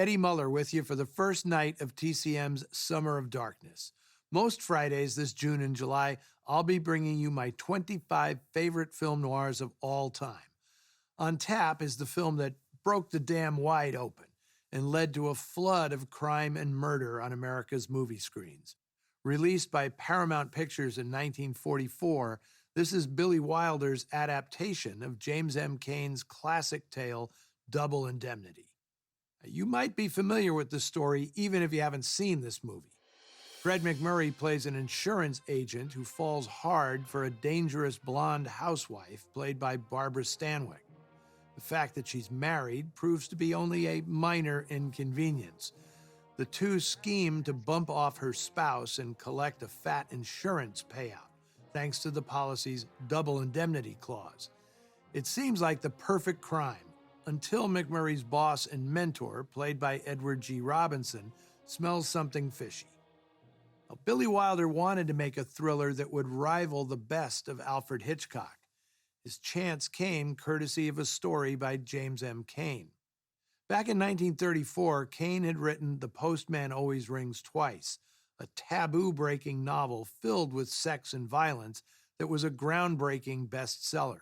Eddie Muller with you for the first night of TCM's Summer of Darkness. Most Fridays this June and July, I'll be bringing you my 25 favorite film noirs of all time. On tap is the film that broke the dam wide open and led to a flood of crime and murder on America's movie screens. Released by Paramount Pictures in 1944, this is Billy Wilder's adaptation of James M. Cain's classic tale, Double Indemnity. You might be familiar with the story even if you haven't seen this movie. Fred McMurray plays an insurance agent who falls hard for a dangerous blonde housewife played by Barbara Stanwyck. The fact that she's married proves to be only a minor inconvenience. The two scheme to bump off her spouse and collect a fat insurance payout, thanks to the policy's double indemnity clause. It seems like the perfect crime until McMurray's boss and mentor, played by Edward G. Robinson, smells something fishy. Now, Billy Wilder wanted to make a thriller that would rival the best of Alfred Hitchcock. His chance came courtesy of a story by James M. Cain. Back in 1934, Cain had written The Postman Always Rings Twice, a taboo-breaking novel filled with sex and violence that was a groundbreaking bestseller.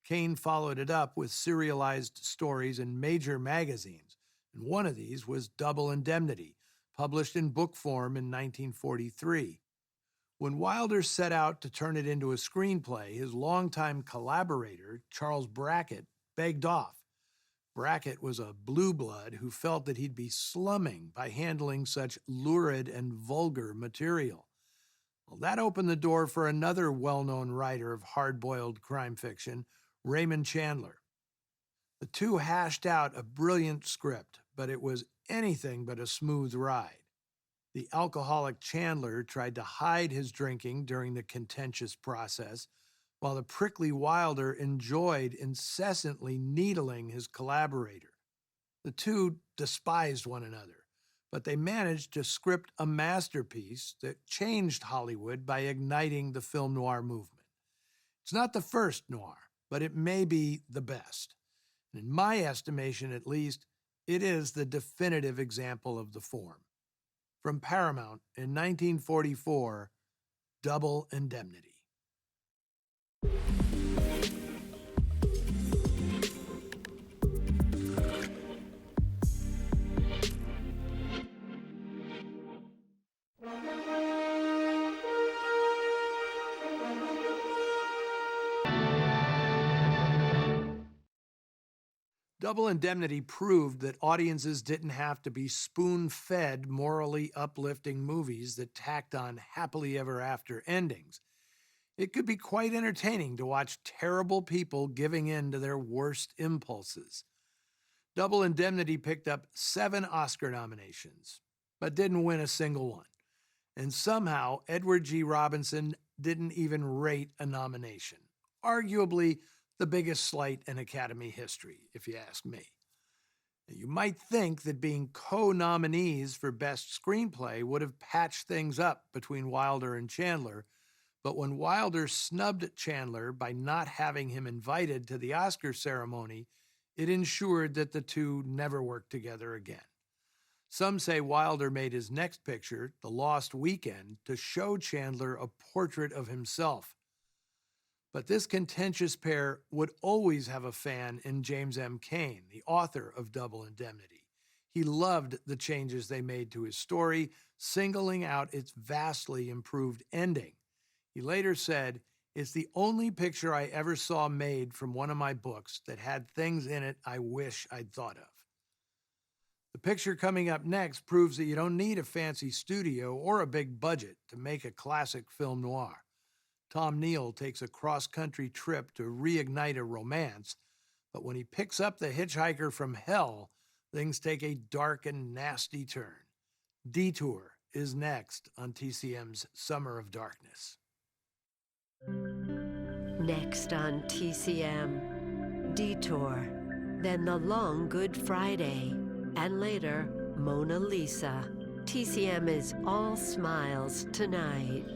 Cain followed it up with serialized stories in major magazines, and one of these was Double Indemnity, published in book form in 1943. When Wilder set out to turn it into a screenplay, his longtime collaborator, Charles Brackett, begged off. Brackett was a blue blood who felt that he'd be slumming by handling such lurid and vulgar material. Well, that opened the door for another well-known writer of hard-boiled crime fiction, Raymond Chandler. The two hashed out a brilliant script, but it was anything but a smooth ride. The alcoholic Chandler tried to hide his drinking during the contentious process, while the prickly Wilder enjoyed incessantly needling his collaborator. The two despised one another, but they managed to script a masterpiece that changed Hollywood by igniting the film noir movement. It's not the first noir, but it may be the best. And in my estimation, at least, it is the definitive example of the form. From Paramount in 1944, Double Indemnity. Double Indemnity proved that audiences didn't have to be spoon-fed morally uplifting movies that tacked on happily ever after endings. It could be quite entertaining to watch terrible people giving in to their worst impulses. Double Indemnity picked up 7 Oscar nominations, but didn't win a single one. And somehow, Edward G. Robinson didn't even rate a nomination. Arguably, the biggest slight in Academy history, if you ask me. You might think that being co-nominees for Best Screenplay would have patched things up between Wilder and Chandler, but when Wilder snubbed Chandler by not having him invited to the Oscar ceremony, it ensured that the two never worked together again. Some say Wilder made his next picture, The Lost Weekend, to show Chandler a portrait of himself. But this contentious pair would always have a fan in James M. Cain, the author of Double Indemnity. He loved the changes they made to his story, singling out its vastly improved ending. He later said, "It's the only picture I ever saw made from one of my books that had things in it I wish I'd thought of." The picture coming up next proves that you don't need a fancy studio or a big budget to make a classic film noir. Tom Neal takes a cross-country trip to reignite a romance, but when he picks up the hitchhiker from hell, things take a dark and nasty turn. Detour is next on TCM's Summer of Darkness. Next on TCM, Detour, then The Long Good Friday, and later, Mona Lisa. TCM is all smiles tonight.